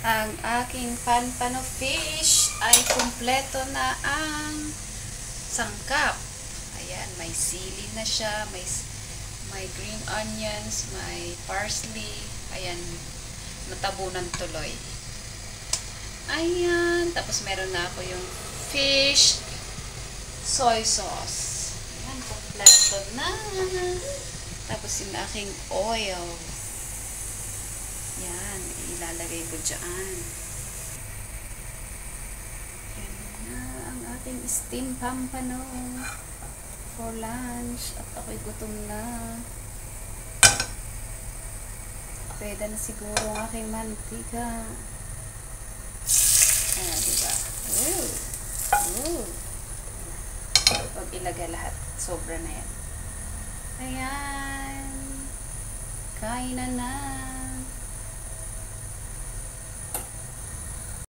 Ang aking panpano fish ay kumpleto na ang sangkap. Ayan, may sili na siya, may green onions, may parsley. Ayan, natabunan tuloy. Ayan, tapos meron na ako yung fish soy sauce. Ayan, kumpleto na. Tapos yung aking oil. Yan, ilalagay ko dyan. Yan na ang ating steam pampano for lunch. At ako'y gutom na. Pwede na siguro ang aking mantika. Ayan, diba? Ooh! Ooh! Huwag ilagay lahat. Sobra na yan. Ayan! Kain na na!